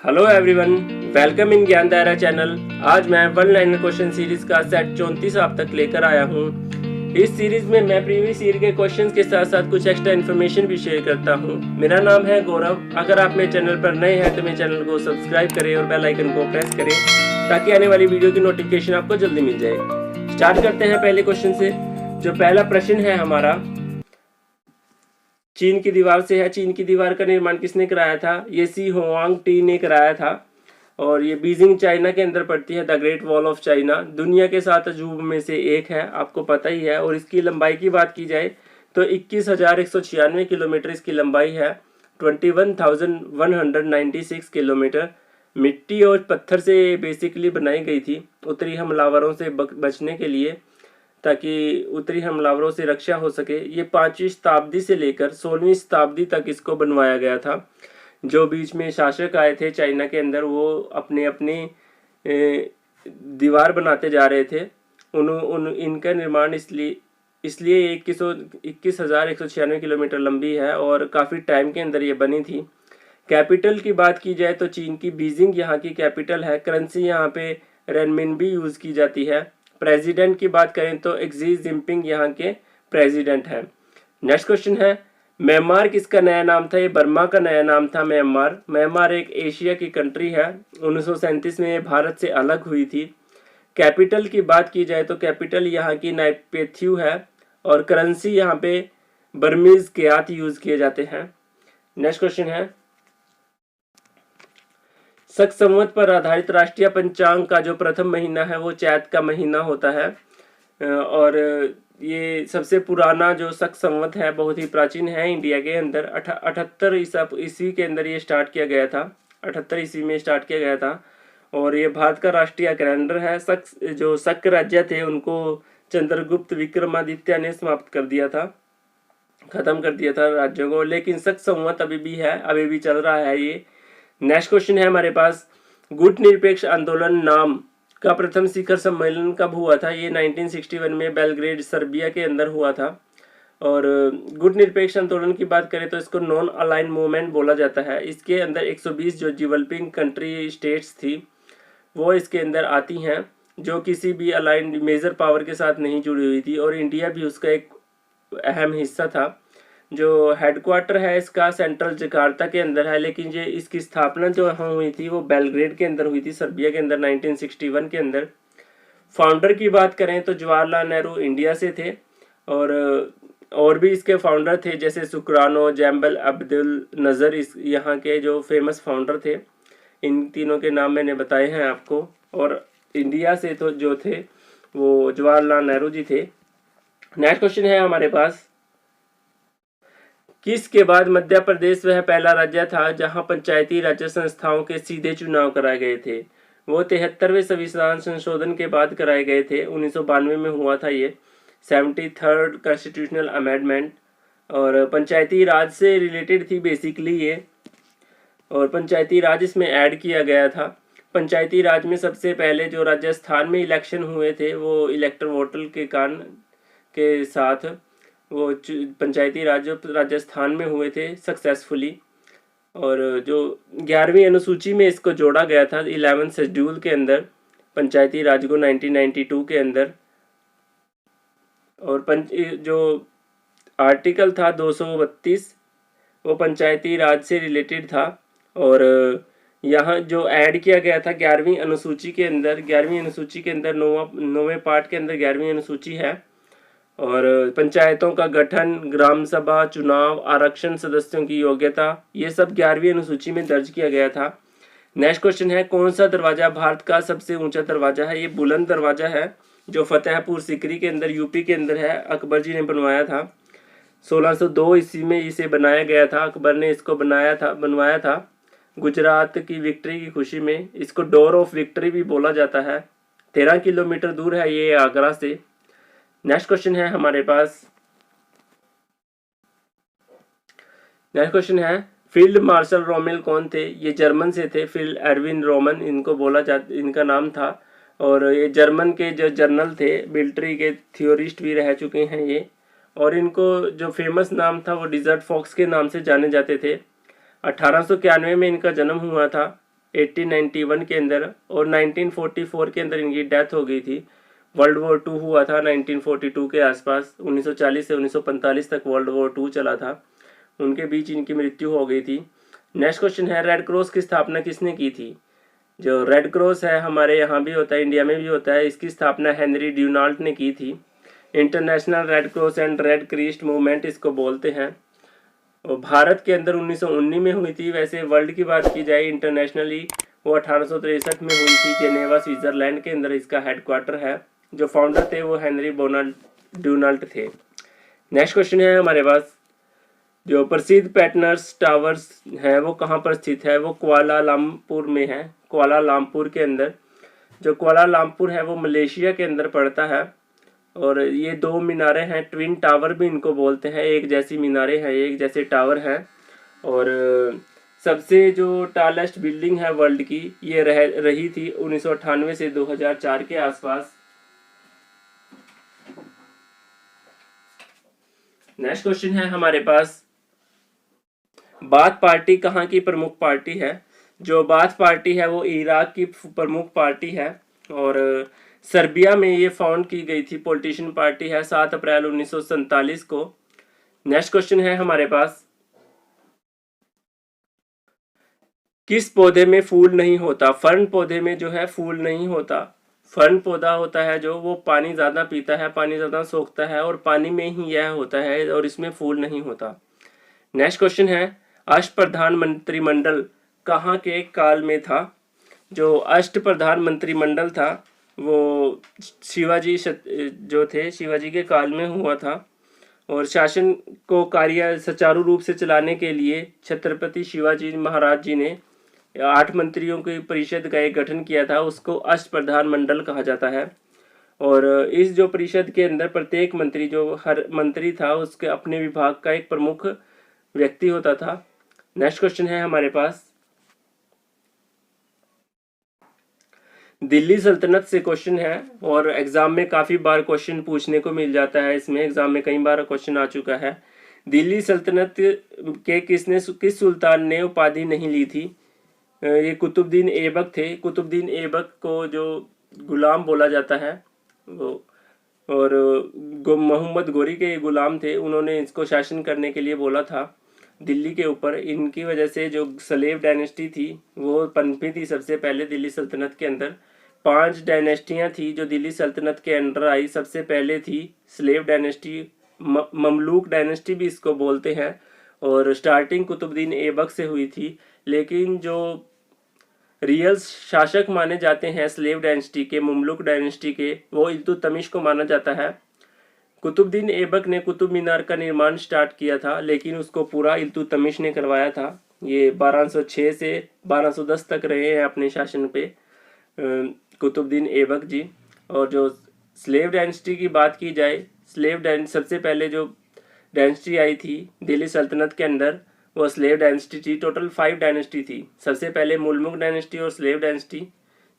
Hello everyone, welcome in ज्ञान दायरा channel. आज मैं वर्ल्ड लाइनर क्वेश्चन सीरीज का सेट 34 आप तक लेकर आया हूँ। इस सीरीज में मैं प्रीवियस ईयर के क्वेश्चंस के साथ साथ कुछ एक्स्ट्रा इन्फॉर्मेशन भी शेयर करता हूँ। मेरा नाम है गौरव। अगर आप मेरे चैनल पर नए हैं तो मेरे चैनल को सब्सक्राइब करें और बेल आइकन को प्रेस करें ताकि आने वाली वीडियो की नोटिफिकेशन आपको जल्दी मिल जाए। स्टार्ट करते हैं पहले क्वेश्चन से। जो पहला प्रश्न है हमारा, चीन की दीवार से है। चीन की दीवार का निर्माण किसने कराया था? ये सी होआंग टी ने कराया था और ये बीजिंग चाइना के अंदर पड़ती है। The great wall of China दुनिया के 7 अजूबों में से एक है, आपको पता ही है। और इसकी लंबाई की बात की जाए तो 21,196 किलोमीटर इसकी लंबाई है। 21,196 किलोमीटर मिट्टी और पत्थर से बेसिकली बनाई गई थी, उत्तरी हमलावरों से बचने के लिए, ताकि उत्तरी हमलावरों से रक्षा हो सके। ये 5वीं शताब्दी से लेकर 16वीं शताब्दी तक इसको बनवाया गया था। जो बीच में शासक आए थे चाइना के अंदर, वो अपने अपनी दीवार बनाते जा रहे थे। इनका निर्माण इसलिए 21,196 किलोमीटर लंबी है और काफ़ी टाइम के अंदर ये बनी थी। कैपिटल की बात की जाए तो चीन की बीजिंग यहाँ की कैपिटल है। करेंसी यहाँ पे रेनमिनबी यूज़ की जाती है। प्रेसिडेंट की बात करें तो एक्सी जिनपिंग यहाँ के प्रेसिडेंट हैं। नेक्स्ट क्वेश्चन है, म्यांमार किसका नया नाम था? ये बर्मा का नया नाम था म्यांमार। म्यांमार एक एशिया की कंट्री है। 1937 में ये भारत से अलग हुई थी। कैपिटल की बात की जाए तो कैपिटल यहाँ की नाइपेथ्यू है और करेंसी यहाँ पे बर्मीज क्यात यूज किए जाते हैं। नेक्स्ट क्वेश्चन है, शक संवत पर आधारित राष्ट्रीय पंचांग का जो प्रथम महीना है वो चैत का महीना होता है। और ये सबसे पुराना जो शक संवत है, बहुत ही प्राचीन है इंडिया के अंदर। 78 ईस्वी के अंदर ये स्टार्ट किया गया था। 78 ईस्वी में स्टार्ट किया गया था और ये भारत का राष्ट्रीय कैलेंडर है। जो शक राज्य थे उनको चंद्रगुप्त विक्रमादित्य ने समाप्त कर दिया था, खत्म कर दिया था राज्यों को, लेकिन शक संवत अभी भी है, अभी भी चल रहा है ये। नेक्स्ट क्वेश्चन है हमारे पास, गुट निरपेक्ष आंदोलन नाम का प्रथम शिखर सम्मेलन कब हुआ था? ये 1961 में बेलग्रेड सर्बिया के अंदर हुआ था। और गुट निरपेक्ष आंदोलन की बात करें तो इसको नॉन अलाइन मूवमेंट बोला जाता है। इसके अंदर 120 जो डेवलपिंग कंट्री स्टेट्स थी वो इसके अंदर आती हैं, जो किसी भी अलाइन मेजर पावर के साथ नहीं जुड़ी हुई थी, और इंडिया भी उसका एक अहम हिस्सा था। जो हेडक्वार्टर है इसका सेंट्रल जकार्ता के अंदर है, लेकिन ये इसकी स्थापना जो हुई थी वो बेलग्रेड के अंदर हुई थी, सर्बिया के अंदर 1961 के अंदर। फाउंडर की बात करें तो जवाहरलाल नेहरू इंडिया से थे और भी इसके फाउंडर थे, जैसे सुकरानो, जैम्बल अब्दुल नज़र, इस यहाँ के जो फेमस फाउंडर थे। इन तीनों के नाम मैंने बताए हैं आपको। और इंडिया से तो जो थे वो जवाहरलाल नेहरू जी थे। नेक्स्ट क्वेश्चन है हमारे पास, किसके बाद मध्य प्रदेश वह पहला राज्य था जहां पंचायती राज्य संस्थाओं के सीधे चुनाव कराए गए थे? वो 73वें संविधान संशोधन के बाद कराए गए थे। 1992 में हुआ था ये 73rd कॉन्स्टिट्यूशनल अमेंडमेंट। और पंचायती राज से रिलेटेड थी बेसिकली ये, और पंचायती राज इसमें ऐड किया गया था। पंचायती राज में सबसे पहले जो राजस्थान में इलेक्शन हुए थे वो इलेक्टर वोटर के कारण के साथ वो पंचायती राज जो राजस्थान में हुए थे सक्सेसफुली। और जो 11वीं अनुसूची में इसको जोड़ा गया था 11th शेड्यूल के अंदर पंचायती राज को 1992 के अंदर। और जो आर्टिकल था 232 वो पंचायती राज से रिलेटेड था। और यहाँ जो ऐड किया गया था 11वीं अनुसूची के अंदर, 11वीं अनुसूची के अंदर 9वें पार्ट के अंदर 11वीं अनुसूची है। और पंचायतों का गठन, ग्राम सभा चुनाव, आरक्षण, सदस्यों की योग्यता, ये सब 11वीं अनुसूची में दर्ज किया गया था। नेक्स्ट क्वेश्चन है, कौन सा दरवाजा भारत का सबसे ऊंचा दरवाजा है? ये बुलंद दरवाजा है जो फतेहपुर सीकरी के अंदर यूपी के अंदर है। अकबर जी ने बनवाया था। 1602 ईस्वी में इसे बनाया गया था। अकबर ने इसको बनवाया था गुजरात की विक्ट्री की खुशी में। इसको डोर ऑफ विक्ट्री भी बोला जाता है। 13 किलोमीटर दूर है ये आगरा से। नेक्स्ट क्वेश्चन है हमारे पास, नेक्स्ट क्वेश्चन है, फील्ड मार्शल रोमेल कौन थे? ये जर्मन से थे। फील्ड एरविन रोमन इनको इनका नाम था। और ये जर्मन के जो जनरल थे, मिलिट्री के थियोरिस्ट भी रह चुके हैं ये। और इनको जो फेमस नाम था वो डिजर्ट फॉक्स के नाम से जाने जाते थे। 1891 में इनका जन्म हुआ था। 1891 के अंदर, और 1944 के अंदर इनकी डेथ हो गई थी। वर्ल्ड वॉर 2 हुआ था 1942 के आसपास, 1940 से 1945 तक वर्ल्ड वॉर 2 चला था, उनके बीच इनकी मृत्यु हो गई थी। नेक्स्ट क्वेश्चन है, रेड क्रॉस की स्थापना किसने की थी? जो रेड क्रॉस है हमारे यहाँ भी होता है, इंडिया में भी होता है, इसकी स्थापना हेनरी ड्यूनाल्ट ने की थी। International Red Cross and Red Crescent Movement इसको बोलते हैं, और भारत के अंदर 1919 में हुई थी। वैसे वर्ल्ड की बात की जाए इंटरनेशनली, वो 1863 में हुई थी, जेनेवा स्विट्जरलैंड के अंदर इसका हेडक्वार्टर है। जो फाउंडर थे वो हेनरी ड्यूनाल्ट थे। नेक्स्ट क्वेश्चन है हमारे पास, जो प्रसिद्ध पैटर्नस टावर्स है वो कहाँ पर स्थित है? वो कुआलालंपुर में है, कुआलालंपुर के अंदर। जो कुआलालंपुर है वो मलेशिया के अंदर पड़ता है, और ये 2 मीनारें हैं, ट्विन टावर भी इनको बोलते हैं, एक जैसी मीनारें हैं, एक जैसे टावर हैं। और सबसे जो टालेस्ट बिल्डिंग है वर्ल्ड की, ये रही थी 1998 से 2004 के आसपास। नेक्स्ट क्वेश्चन है हमारे पास, बाथ पार्टी कहाँ की प्रमुख पार्टी है? जो बाथ पार्टी है वो इराक की प्रमुख पार्टी है, और सर्बिया में ये फाउंड की गई थी, पॉलिटिशियन पार्टी है, 7 अप्रैल 1947 को। नेक्स्ट क्वेश्चन है हमारे पास, किस पौधे में फूल नहीं होता? फर्न पौधे में जो है फूल नहीं होता। फर्न पौधा होता है जो, वो पानी ज़्यादा पीता है, पानी ज़्यादा सोखता है, और पानी में ही यह होता है, और इसमें फूल नहीं होता। नेक्स्ट क्वेश्चन है, अष्टप्रधान मंत्रिमंडल कहाँ के काल में था? जो अष्टप्रधान मंत्रिमंडल था वो शिवाजी जो थे, शिवाजी के काल में हुआ था, और शासन को कार्य सुचारू रूप से चलाने के लिए छत्रपति शिवाजी महाराज जी ने 8 मंत्रियों की परिषद का एक गठन किया था, उसको अष्टप्रधान मंडल कहा जाता है। और इस जो परिषद के अंदर प्रत्येक मंत्री, जो हर मंत्री था उसके अपने विभाग का एक प्रमुख व्यक्ति होता था। नेक्स्ट क्वेश्चन है हमारे पास, दिल्ली सल्तनत से क्वेश्चन है, और एग्जाम में काफ़ी बार क्वेश्चन पूछने को मिल जाता है, इसमें एग्जाम में कई बार क्वेश्चन आ चुका है। दिल्ली सल्तनत के किस सुल्तान ने उपाधि नहीं ली थी? ये कुतुबुद्दीन ऐबक थे। कुतुबुद्दीन ऐबक को जो गुलाम बोला जाता है वो, और मोहम्मद गोरी के गुलाम थे, उन्होंने इसको शासन करने के लिए बोला था दिल्ली के ऊपर। इनकी वजह से जो स्लेव डायनेस्टी थी वो पनपी थी सबसे पहले दिल्ली सल्तनत के अंदर। 5 डायनेस्टियाँ थी जो दिल्ली सल्तनत के अंडर आई। सबसे पहले थी स्लेव डायनेस्टी, ममलूक डायनेस्टी भी इसको बोलते हैं, और स्टार्टिंग कुतुबुद्दीन ऐबक से हुई थी। लेकिन जो रियल शासक माने जाते हैं स्लेव डायनेस्टी के, ममलूक डायनेस्टी के, वो इल्तुतमिश को माना जाता है। कुतुबुद्दीन ऐबक ने कुतुब मीनार का निर्माण स्टार्ट किया था, लेकिन उसको पूरा इल्तुतमिश ने करवाया था। ये 1206 से 1210 तक रहे हैं अपने शासन पे कुतुबुद्दीन ऐबक जी। और जो स्लेव डायनेस्टी की बात की जाए, स्लेव डायनेस्टी सबसे पहले जो डायनेस्टी आई थी दिल्ली सल्तनत के अंदर वो स्लेव डायनेस्टी थी। टोटल 5 डायनेस्टी थी। सबसे पहले मुल्मुक डायनेस्टी और स्लेव डायनेस्टी,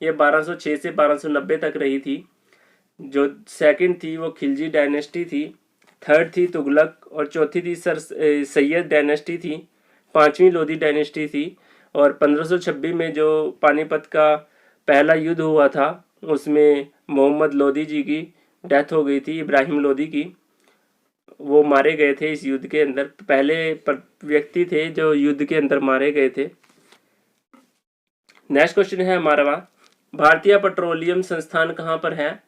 ये 1206 से 1290 तक रही थी। जो सेकंड थी वो खिलजी डायनेस्टी थी। थर्ड थी तुगलक, और चौथी थी सैयद डायनेस्टी थी। 5वीं लोधी डायनेस्टी थी। और 1526 में जो पानीपत का पहला युद्ध हुआ था उसमें मोहम्मद लोधी जी की डेथ हो गई थी, इब्राहिम लोधी की, वो मारे गए थे इस युद्ध के अंदर। पहले व्यक्ति थे जो युद्ध के अंदर मारे गए थे। नेक्स्ट क्वेश्चन है हमारा, भारतीय पेट्रोलियम संस्थान कहाँ पर है?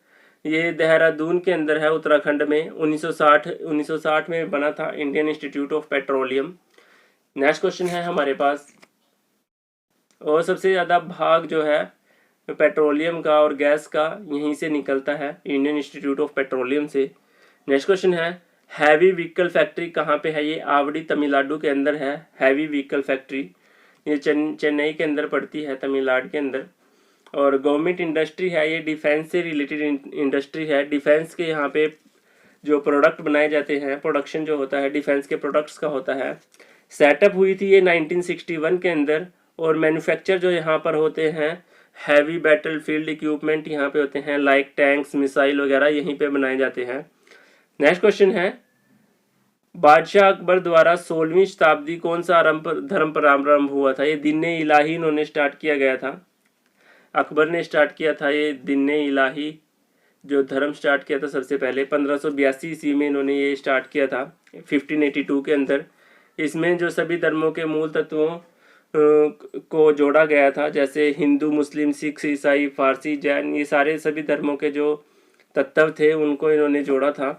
ये देहरादून के अंदर है, उत्तराखंड में। 1960 में बना था Indian institute of petroleum. Next question है हमारे पास, और सबसे ज़्यादा भाग जो है पेट्रोलियम का और गैस का यहीं से निकलता है, इंडियन इंस्टीट्यूट ऑफ पेट्रोलियम से। नेक्स्ट क्वेश्चन है, हैवी व्हीकल फैक्ट्री कहाँ पे है? ये आवड़ी तमिलनाडु के अंदर है हैवी व्हीकल फैक्ट्री। ये चेन्नई के अंदर पड़ती है, तमिलनाडु के अंदर। और गवर्नमेंट इंडस्ट्री है, ये डिफेंस से रिलेटेड इंडस्ट्री है। डिफेंस के यहाँ पे जो प्रोडक्ट बनाए जाते हैं, प्रोडक्शन जो होता है डिफेंस के प्रोडक्ट्स का होता है। सेटअप हुई थी ये 1961 के अंदर। और मैन्युफैक्चर जो यहाँ पर होते हैं, हैवी बैटल फील्ड इक्विपमेंट यहाँ पे होते हैं, लाइक टैंक्स, मिसाइल वगैरह यहीं पे बनाए जाते हैं। नेक्स्ट क्वेश्चन है, बादशाह अकबर द्वारा 16वीं शताब्दी कौन सा धर्म प्रारंभ हुआ था? ये दिन-ए इलाही इन्होंने स्टार्ट किया गया था, अकबर ने स्टार्ट किया था ये दिन-ए इलाही जो धर्म स्टार्ट किया था सबसे पहले 1582 ईस्वी में इन्होंने ये स्टार्ट किया था 1582 के अंदर। इसमें जो सभी धर्मों के मूल तत्वों को जोड़ा गया था, जैसे हिंदू, मुस्लिम, सिख, ईसाई, फारसी, जैन, ये सारे सभी धर्मों के जो तत्व थे उनको इन्होंने जोड़ा था।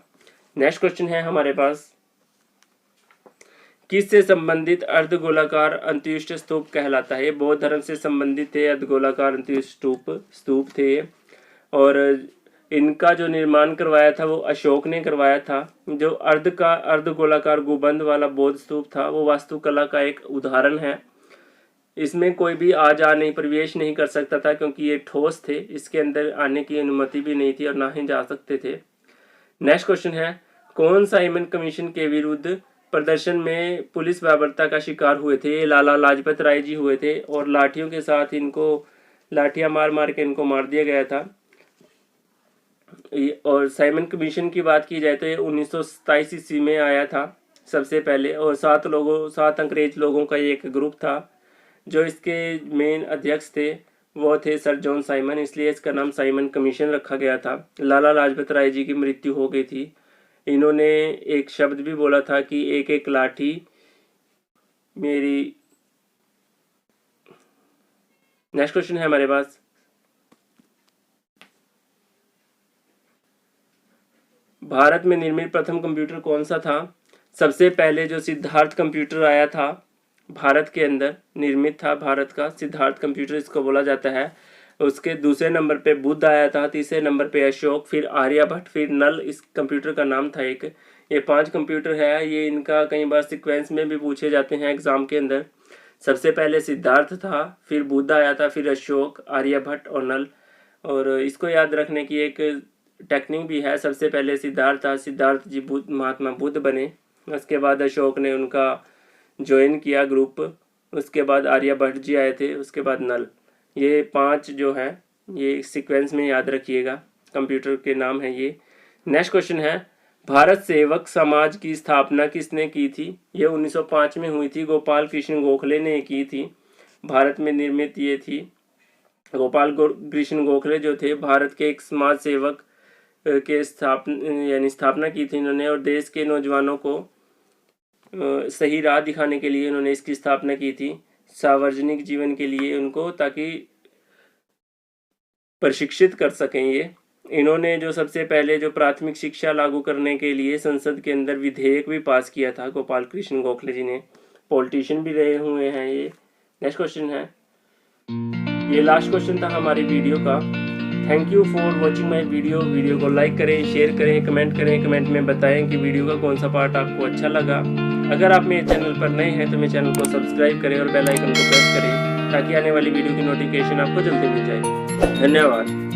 नेक्स्ट क्वेश्चन है हमारे पास, किससे संबंधित अर्धगोलाकार अंत्युष्ट स्तूप कहलाता है? ये बौद्ध धर्म से संबंधित थे, अर्धगोलाकार अंत्युष्ट स्तूप थे ये। और इनका जो निर्माण करवाया था वो अशोक ने करवाया था। जो अर्धगोलाकार गुंबद वाला बौद्ध स्तूप था वो वास्तुकला का एक उदाहरण है। इसमें कोई भी आ जा नहीं, प्रवेश नहीं कर सकता था क्योंकि ये ठोस थे, इसके अंदर आने की अनुमति भी नहीं थी और ना ही जा सकते थे। नेक्स्ट क्वेश्चन है, कौन साइमन कमीशन के विरुद्ध प्रदर्शन में पुलिस बर्बरता का शिकार हुए थे? लाला लाजपत राय जी हुए थे और लाठियों के साथ इनको लाठियां मार मार के इनको मार दिया गया था। और साइमन कमीशन की बात की जाए तो ये 1927 ईस्वी में आया था सबसे पहले, और 7 अंग्रेज लोगों का ये एक ग्रुप था। जो इसके मेन अध्यक्ष थे वो थे सर जॉन साइमन, इसलिए इसका नाम साइमन कमीशन रखा गया था। लाला लाजपत राय जी की मृत्यु हो गई थी। इन्होंने एक शब्द भी बोला था कि एक एक लाठी मेरी। नेक्स्ट क्वेश्चन है हमारे पास, भारत में निर्मित प्रथम कंप्यूटर कौन सा था? सबसे पहले जो सिद्धार्थ कंप्यूटर आया था भारत के अंदर निर्मित था, भारत का सिद्धार्थ कंप्यूटर इसको बोला जाता है। उसके दूसरे नंबर पे बुद्ध आया था, तीसरे नंबर पे अशोक, फिर आर्यभट्ट, फिर नल इस कंप्यूटर का नाम था एक। ये 5 कंप्यूटर है, ये इनका कई बार सीक्वेंस में भी पूछे जाते हैं एग्जाम के अंदर। सबसे पहले सिद्धार्थ था, फिर बुद्ध आया था, फिर अशोक, आर्यभट्ट और नल। और इसको याद रखने की एक टेक्निक भी है, सबसे पहले सिद्धार्थ था, सिद्धार्थ जी महात्मा बुद्ध बने, उसके बाद अशोक ने उनका ज्वाइन किया ग्रुप, उसके बाद आर्यभट्ट जी आए थे, उसके बाद नल। ये 5 जो है ये सीक्वेंस में याद रखिएगा, कंप्यूटर के नाम है ये। नेक्स्ट क्वेश्चन है, भारत सेवक समाज की स्थापना किसने की थी? ये 1905 में हुई थी, गोपाल कृष्ण गोखले ने की थी। भारत में निर्मित ये थी। गोपाल कृष्ण गोखले जो थे भारत के एक समाज सेवक के स्थापना की थी इन्होंने, और देश के नौजवानों को सही राह दिखाने के लिए इन्होंने इसकी स्थापना की थी, सार्वजनिक जीवन के लिए उनको, ताकि प्रशिक्षित कर सकें ये। इन्होंने जो सबसे पहले जो प्राथमिक शिक्षा लागू करने के लिए संसद के अंदर विधेयक भी पास किया था गोपाल कृष्ण गोखले जी ने, पॉलिटिशियन भी रहे हुए हैं ये। नेक्स्ट क्वेश्चन है, ये लास्ट क्वेश्चन था हमारी वीडियो का। Thank you for watching my video. Video को लाइक करें, शेयर करें, कमेंट करें, कमेंट में बताएं कि वीडियो का कौन सा पार्ट आपको अच्छा लगा। अगर आप मेरे चैनल पर नए हैं तो मेरे चैनल को सब्सक्राइब करें और बेल आइकन को प्रेस करें ताकि आने वाली वीडियो की नोटिफिकेशन आपको जल्दी मिल जाए। धन्यवाद।